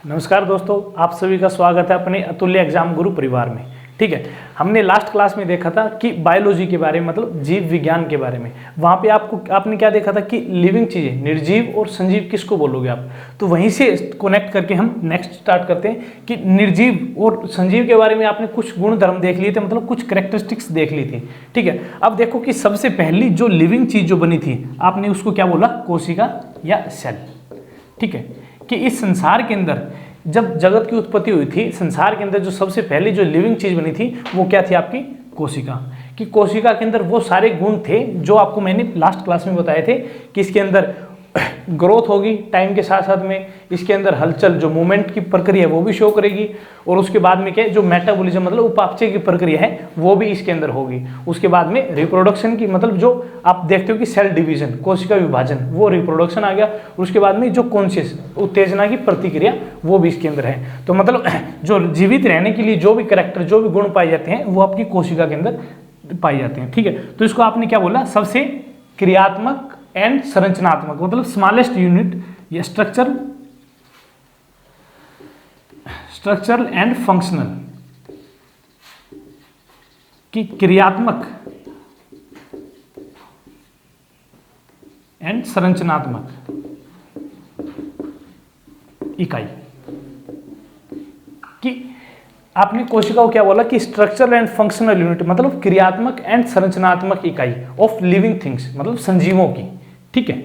नमस्कार दोस्तों, आप सभी का स्वागत है अपने अतुल्य एग्जाम गुरु परिवार में। ठीक है, हमने लास्ट क्लास में देखा था कि बायोलॉजी के बारे में, मतलब जीव विज्ञान के बारे में। वहाँ पे आपने क्या देखा था कि लिविंग चीज़ें, निर्जीव और संजीव किसको बोलोगे आप। तो वहीं से कनेक्ट करके हम नेक्स्ट स्टार्ट करते हैं कि निर्जीव और संजीव के बारे में आपने कुछ गुण धर्म देख लिए थे, मतलब कुछ कैरेक्टरिस्टिक्स देख ली थी। ठीक है, अब देखो कि सबसे पहली जो लिविंग चीज़ जो बनी थी, आपने उसको क्या बोला, कोशिका या सेल। ठीक है, कि इस संसार के अंदर जब जगत की उत्पत्ति हुई थी, संसार के अंदर जो सबसे पहले जो लिविंग चीज बनी थी वो क्या थी, आपकी कोशिका। कि कोशिका के अंदर वो सारे गुण थे जो आपको मैंने लास्ट क्लास में बताए थे कि इसके अंदर ग्रोथ होगी टाइम के साथ साथ में, इसके अंदर हलचल जो मूवमेंट की प्रक्रिया है वो भी शो करेगी, और उसके बाद में क्या, जो मेटाबॉलिज्म मतलब उपापचय की प्रक्रिया है वो भी इसके अंदर होगी। उसके बाद में रिप्रोडक्शन की, मतलब जो आप देखते हो कि सेल डिवीजन, कोशिका विभाजन, वो रिप्रोडक्शन आ गया। उसके बाद में जो कॉन्शियस उत्तेजना की प्रतिक्रिया वो भी इसके अंदर है। तो मतलब जो जीवित रहने के लिए जो भी कैरेक्टर, जो भी गुण पाए जाते हैं वो आपकी कोशिका के अंदर पाए जाते हैं। ठीक है, तो इसको आपने क्या बोला, सबसे क्रियात्मक एंड संरचनात्मक, मतलब स्मॉलेस्ट यूनिट या स्ट्रक्चरल एंड फंक्शनल, की क्रियात्मक एंड संरचनात्मक इकाई। कि आपने कोशिका को क्या बोला कि स्ट्रक्चरल एंड फंक्शनल यूनिट, मतलब क्रियात्मक एंड संरचनात्मक इकाई ऑफ लिविंग थिंग्स, मतलब संजीवों की। ठीक है,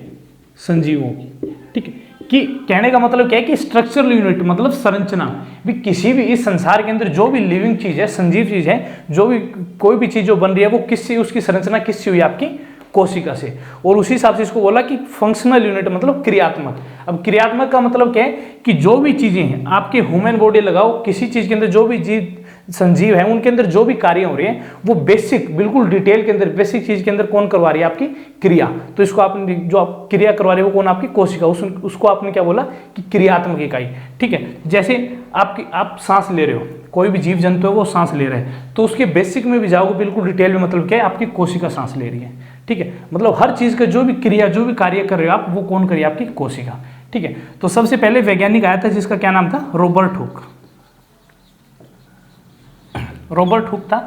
संजीवों की। ठीक है, कि कहने का मतलब क्या है कि स्ट्रक्चरल यूनिट मतलब संरचना भी, किसी भी इस संसार के अंदर जो भी लिविंग चीज है, संजीव चीज है, जो भी कोई भी चीज जो बन रही है वो किससे, उसकी संरचना किससे हुई, आपकी कोशिका से। और उसी हिसाब से इसको बोला कि फंक्शनल यूनिट मतलब क्रियात्मक। अब क्रियात्मक का मतलब क्या है कि जो भी चीजें हैं आपके ह्यूमन बॉडी लगाओ, किसी चीज के अंदर जो भी जीव संजीव है उनके अंदर जो भी कार्य हो रहे हैं वो बेसिक, बिल्कुल डिटेल के अंदर, बेसिक चीज के अंदर कौन करवा रही है, आपकी क्रिया। तो इसको आपने जो आप क्रिया करवा रहे हो वो कौन, आपकी कोशिका। उसको आपने क्या बोला कि क्रियात्मक इकाई। ठीक है, जैसे आप सांस ले रहे हो, कोई भी जीव जंतु है वो सांस ले रहे हैं, तो उसके बेसिक में भी जाओगे बिल्कुल डिटेल में, मतलब क्या है, आपकी कोशिका सांस ले रही है। ठीक है, मतलब हर चीज का जो भी क्रिया, जो भी कार्य कर रहे हो आप, वो कौन करिए, आपकी कोशिका। ठीक है, तो सबसे पहले वैज्ञानिक आया था जिसका क्या नाम था, रॉबर्ट हुक। रॉबर्ट हुक था,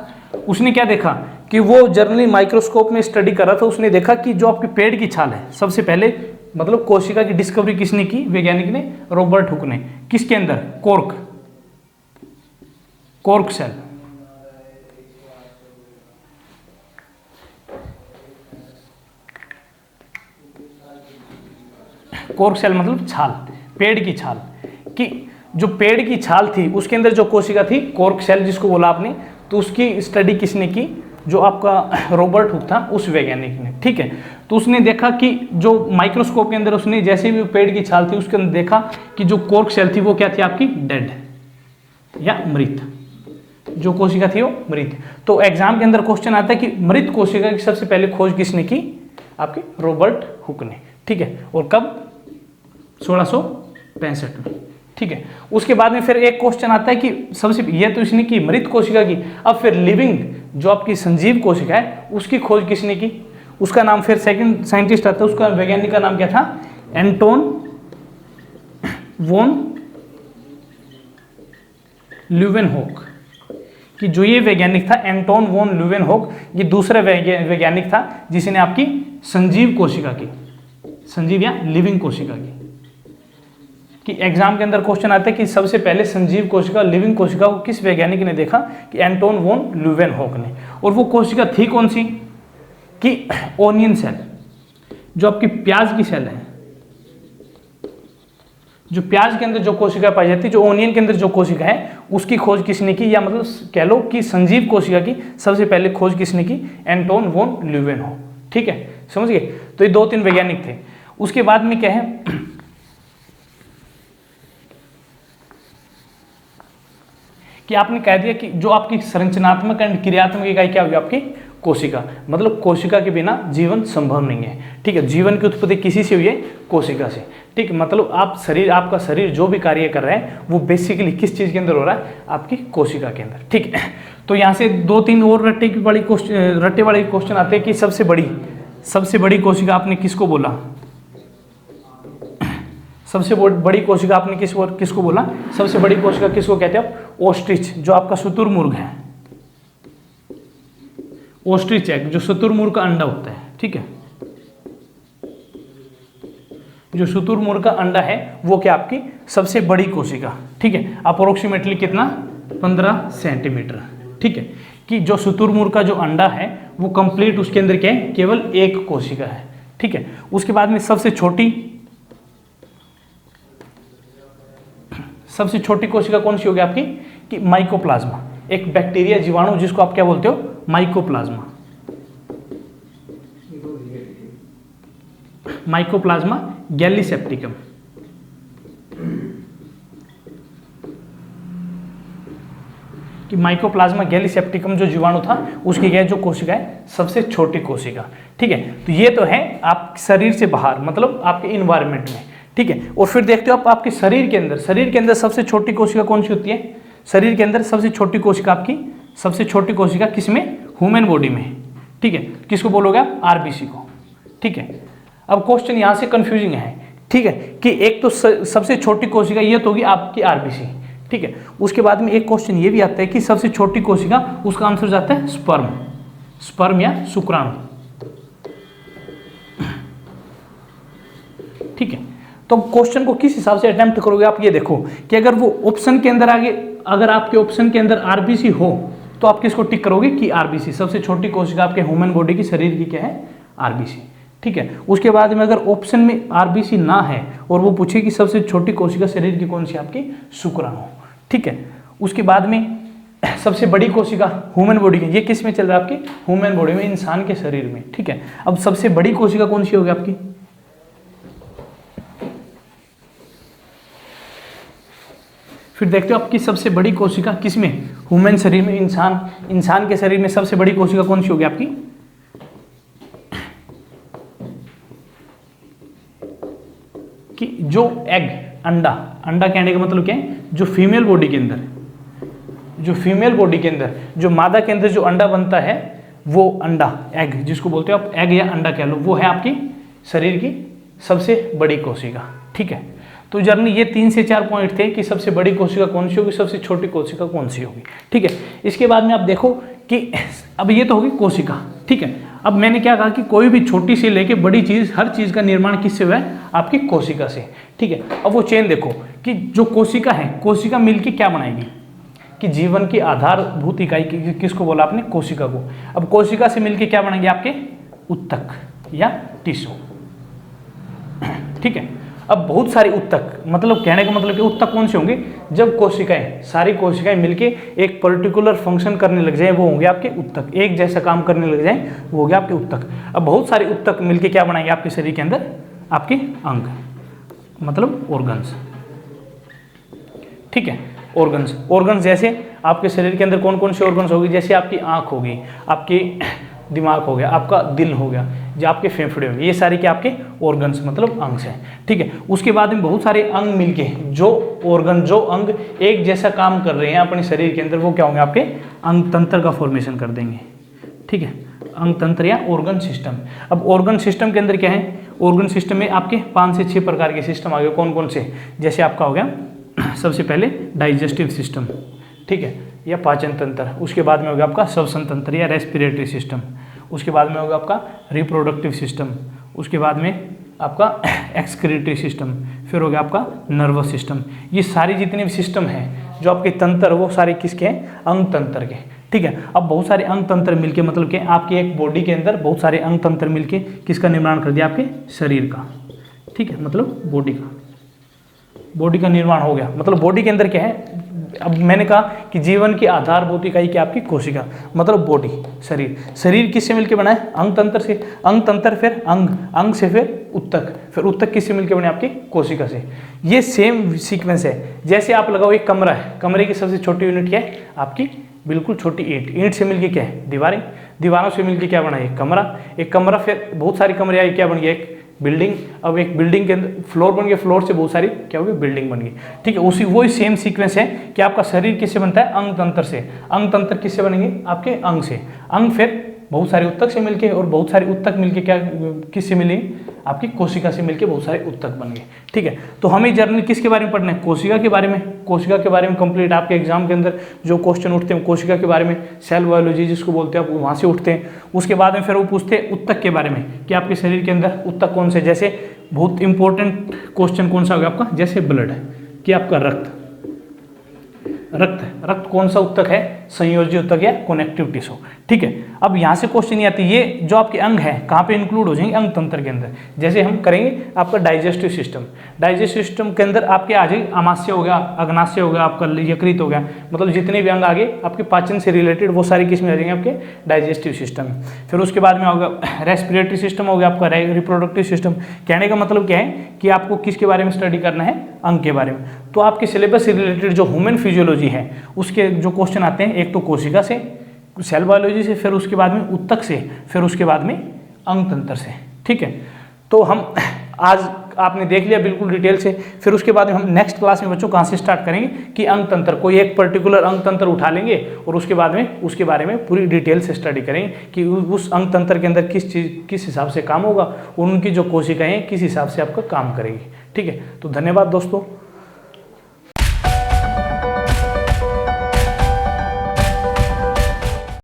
उसने क्या देखा कि वो जर्नली माइक्रोस्कोप में स्टडी कर रहा था। उसने देखा कि जो आपके पेड़ की छाल है, सबसे पहले मतलब कोशिका की डिस्कवरी किसने की, वैज्ञानिक ने, रॉबर्ट हुक ने। किसके अंदर, कॉर्क सेल। कॉर्क सेल मतलब छाल, पेड़ की छाल। कि जो पेड़ की छाल थी उसके अंदर जो कोशिका थी, कॉर्क सेल जिसको बोला आपने, तो उसकी स्टडी किसने की, जो आपका रॉबर्ट हुक था, उस वैज्ञानिक ने। ठीक है, तो उसने देखा कि जो माइक्रोस्कोप के अंदर उसने जैसे भी पेड़ की छाल थी उसके अंदर देखा कि जो कॉर्क सेल थी वो क्या थी, आपकी डेड या मृत। जो कोशिका थी वो मृत। तो एग्जाम के अंदर क्वेश्चन आता है कि मृत कोशिका की सबसे पहले खोज किसने की, आपके रॉबर्ट हुक ने। ठीक है, और कब, 1665 में। ठीक है, उसके बाद में फिर एक क्वेश्चन आता है कि सबसे, ये तो इसने की मृत कोशिका की, अब फिर लिविंग जो आपकी संजीव कोशिका है उसकी खोज किसने की। उसका नाम फिर सेकंड साइंटिस्ट आता है, उसका वैज्ञानिक का नाम क्या था, एंटोन वॉन ल्यूवेनहोक। कि जो ये वैज्ञानिक था एंटोन वॉन ल्यूवेनहोक, ये दूसरा वैज्ञानिक था जिसने आपकी संजीव कोशिका की, संजीव या लिविंग कोशिका की। कि एग्जाम के अंदर क्वेश्चन आता है कि सबसे पहले संजीव कोशिका, लिविंग कोशिका को किस वैज्ञानिक ने देखा, कि एंटोन वॉन ल्यूवेनहोक ने। और वो कोशिका थी कौन सी, कि ओनियन सेल, जो आपकी प्याज की सेल है, जो प्याज के अंदर जो कोशिका पाई जाती है, जो ओनियन के अंदर जो कोशिका है उसकी खोज किसने की, या मतलब कह लो कि संजीव कोशिका की सबसे पहले खोज किसने की, एंटोन वॉन ल्यूवेनहोक। ठीक है, समझ गए। तो ये 2-3 वैज्ञानिक थे। उसके बाद में क्या है कि आपने कह दिया कि जो आपकी संरचनात्मक एंड क्रियात्मक इकाई क्या हुई, आपकी कोशिका। मतलब कोशिका के बिना जीवन संभव नहीं है। ठीक है, जीवन की उत्पत्ति किसी से हुई है, कोशिका से। ठीक है, मतलब आपका शरीर जो भी कार्य कर रहा है वो बेसिकली किस चीज के अंदर हो रहा है, आपकी कोशिका के अंदर। ठीक है, तो यहाँ से 2-3 और रट्टे वाले क्वेश्चन आते हैं कि सबसे बड़ी कोशिका आपने किसको बोला, सबसे बड़ी कोशिका आपने किसको बोला? सबसे बड़ी कोशिका किसको कहते हैं? ओस्ट्रिच, जो आपका शुतुरमुर्ग है, ओस्ट्रिच एग, जो शुतुरमुर्ग का अंडा होता है, ठीक है, जो शुतुरमुर्ग का अंडा है वो क्या आपकी सबसे बड़ी कोशिका, ठीक है, अप्रोक्सीमेटली कितना? 15 सेंटीमीटर, ठीक है, कि जो शुतुरमुर्ग का जो अंडा है वो कंप्लीट उसके अंदर क्या है? केवल एक कोशिका है, ठीक है। उसके बाद में सबसे छोटी कोशिका कौन सी होगी आपकी? कि माइकोप्लाज्मा, एक बैक्टीरिया जीवाणु जिसको आप क्या बोलते हो? माइकोप्लाज्मा, माइकोप्लाज्मा गैलीसेप्टिकम, कि माइकोप्लाज्मा गैलीसेप्टिकम जो जीवाणु था उसकी क्या जो कोशिका है? सबसे छोटी कोशिका, ठीक है। तो ये तो है आप शरीर से बाहर, मतलब आपके इन्वायरमेंट में, ठीक है। और फिर देखते हो आप आपके शरीर के अंदर सबसे छोटी कोशिका कौन सी होती है? शरीर के अंदर सबसे छोटी कोशिका आपकी, सबसे छोटी कोशिका किसमें? ह्यूमन बॉडी में, ठीक है। किसको बोलोगे आप? आरबीसी को, ठीक है। अब क्वेश्चन यहाँ से कंफ्यूजिंग है, ठीक है, कि एक तो सबसे छोटी कोशिका ये तो होगी आपकी आरबीसी, ठीक है। उसके बाद में एक क्वेश्चन ये भी आता है कि सबसे छोटी कोशिका, उसका आंसर जाता है स्पर्म या शुक्राणु, ठीक है। तो क्वेश्चन को किस हिसाब से अटेम्प्ट करोगे आप? ये देखो कि अगर वो ऑप्शन के अंदर अगर आपके ऑप्शन के अंदर आरबीसी हो तो आप किसको टिक करोगे? कि आरबीसी, सबसे छोटी कोशिका आपके ह्यूमन बॉडी की, शरीर की क्या है? आरबीसी, ठीक है। उसके बाद में अगर ऑप्शन में आरबीसी ना है और वो पूछे कि सबसे छोटी कोशिका शरीर की कौन सी? आपकी शुक्राणु, ठीक है। उसके बाद में सबसे बड़ी कोशिका ह्यूमन बॉडी की, ये किस में चल रहा है? आपकी ह्यूमन बॉडी में, इंसान के शरीर में, ठीक है। अब सबसे बड़ी कोशिका कौन सी होगी आपकी? फिर देखते हो आपकी सबसे बड़ी कोशिका किसमें? ह्यूमन शरीर में, इंसान के शरीर में सबसे बड़ी कोशिका कौन सी होगी आपकी? कि जो एग, अंडा कहने का मतलब क्या है? जो फीमेल बॉडी के अंदर, जो मादा के अंदर जो अंडा बनता है, वो अंडा, एग जिसको बोलते हो आप, एग या अंडा कह लो, वो है आपकी शरीर की सबसे बड़ी कोशिका, ठीक है। तो जर्नी ये 3 से 4 पॉइंट थे कि सबसे बड़ी कोशिका कौन सी होगी, सबसे छोटी कोशिका कौन सी होगी, ठीक है। इसके बाद में आप देखो कि अब ये तो होगी कोशिका, ठीक है। अब मैंने क्या कहा कि कोई भी छोटी से लेके बड़ी चीज, हर चीज का निर्माण किससे हुआ है? आपकी कोशिका से, ठीक है। अब वो चेन देखो कि जो कोशिका है, कोशिका मिलके क्या बनाएगी? कि जीवन की आधारभूत इकाई किसको बोला आपने? कोशिका को। अब कोशिका से मिलके क्या बनेंगे? आपके उत्तक या टिश्यू, ठीक है। अब बहुत सारे उत्तक, मतलब कहने का मतलब कि उत्तक कौन से होंगे? जब कोशिकाएं, सारी कोशिकाएं मिलके एक पर्टिकुलर फंक्शन करने लग जाए, वो होंगे आपके उत्तक, एक जैसा काम करने लग जाए, वो हो गया आपके उत्तक। अब बहुत सारे उत्तक मिलके क्या बनाएंगे आपके शरीर के अंदर? आपके अंग, मतलब ऑर्गन्स, ठीक है। ऑर्गन्स जैसे आपके शरीर के अंदर कौन कौन से ऑर्गन्स होगी? जैसे आपकी आंख होगी, आपकी दिमाग हो गया, आपका दिल हो गया, जो आपके फेफड़े होंगे, ये सारे क्या आपके ऑर्गन्स, मतलब अंग्स हैं, ठीक है। उसके बाद में बहुत सारे अंग मिलके जो अंग एक जैसा काम कर रहे हैं अपने शरीर के अंदर, वो क्या होंगे? आपके अंग तंत्र का फॉर्मेशन कर देंगे, ठीक है। अंग तंत्र या ऑर्गन सिस्टम। अब ऑर्गन सिस्टम के अंदर क्या है? ऑर्गन सिस्टम में आपके 5 से 6 प्रकार के सिस्टम आ गए। कौन कौन से? जैसे आपका हो गया सबसे पहले डाइजेस्टिव सिस्टम, ठीक है, या पाचन तंत्र। उसके बाद में होगा आपका श्वसन तंत्र या रेस्पिरेटरी सिस्टम। उसके बाद में होगा आपका रिप्रोडक्टिव सिस्टम। उसके बाद में आपका एक्सक्रीटरी सिस्टम। फिर हो गया आपका नर्वस सिस्टम। ये सारी जितने भी सिस्टम हैं जो आपके तंत्र, वो सारे किसके हैं? अंग तंत्र के, ठीक है। अब बहुत सारे अंग तंत्र मिलके, मतलब कि आपकी एक बॉडी के अंदर बहुत सारे अंग तंत्र मिलके किसका निर्माण कर दिया? आपके शरीर का, ठीक है, मतलब बॉडी का निर्माण हो गया। मतलब बॉडी के अंदर क्या है? अब मैंने कहा कि जीवन की आधारभूत इकाई क्या आपकी? कोशिका, मतलब बॉडी, शरीर किससे मिलकर बना है? अंग तंत्र से। अंग तंत्र फिर अंग से फिर उत्तक किससे मिलकर बने? आपकी कोशिका से। ये सेम सीक्वेंस है। जैसे आप लगाओ एक कमरा है, कमरे की सबसे छोटी यूनिट क्या है? आपकी बिल्कुल छोटी ईंट से मिलकर क्या है? दीवारों से मिलकर क्या बना? एक कमरा फिर बहुत सारी कमरे आई, क्या बन गया? एक बिल्डिंग। अब एक बिल्डिंग के अंदर फ्लोर बन गया, फ्लोर से बहुत सारी क्या होगी? बिल्डिंग बन गई, ठीक है। उसी वही सेम सीक्वेंस है कि आपका शरीर किससे बनता है? अंग तंत्र से। अंग तंत्र किससे बनेंगे? आपके अंग से। अंग फिर बहुत सारे उत्तक से मिलके, और बहुत सारे उत्तक मिलके क्या किससे मिलेंगे? आपकी कोशिका से मिलकर बहुत सारे उत्तक बन गए। ठीक है, तो हमें जर्नल किसके बारे में पढ़ना है? कोशिका के बारे में। कोशिका के बारे में कंप्लीट आपके एग्जाम के अंदर जो क्वेश्चन उठते हैं कोशिका के बारे में, सेल बायोलॉजी जिसको बोलते हैं, आप वहाँ से उठते हैं। उसके बाद में फिर वो पूछते हैं उत्तक के बारे में कि आपके शरीर के अंदर उत्तक कौन से, जैसे बहुत इंपॉर्टेंट क्वेश्चन कौन सा होगा आपका, जैसे ब्लड है कि आपका रक्त कौन सा उत्तक है, संयोजी उत्तक या कनेक्टिव टिश्यू। ठीक है, अब यहाँ से क्वेश्चन नहीं आती, ये जो आपके अंग है कहाँ पे इंक्लूड हो जाएंगे? अंग तंत्र के अंदर। जैसे हम करेंगे आपका डाइजेस्टिव सिस्टम के अंदर आपके आ जाएगी अमाशय हो गया, अग्नाशय हो गया, आपका यकृत हो गया, मतलब जितने भी अंग आगे आपके पाचन से रिलेटेड वो सारी किस्में आ जाएंगे आपके डाइजेस्टिव सिस्टम में। फिर उसके बाद में होगा रेस्पिरेटरी सिस्टम हो गया आपका, रिप्रोडक्टिव सिस्टम। कहने का मतलब क्या है कि आपको किसके बारे में स्टडी करना है? अंग के बारे में। तो आपके सिलेबस से रिलेटेड जो ह्यूमन फिजियोलॉजी है उसके जो क्वेश्चन आते हैं, एक तो कोशिका से, सेल बायोलॉजी से, फिर उसके बाद में उत्तक से, फिर उसके बाद में अंग तंत्र से। ठीक है, तो हम आज आपने देख लिया बिल्कुल डिटेल से। फिर उसके बाद में हम नेक्स्ट क्लास में बच्चों कहाँ से स्टार्ट करेंगे कि अंग तंत्र, कोई एक पर्टिकुलर अंग तंत्र उठा लेंगे और उसके बाद में उसके बारे में पूरी डिटेल से स्टडी करेंगे कि उस अंग तंत्र के अंदर किस हिसाब से काम होगा और उनकी जो कोशिकाएं किस हिसाब से आपका काम करेंगी। ठीक है, तो धन्यवाद दोस्तों।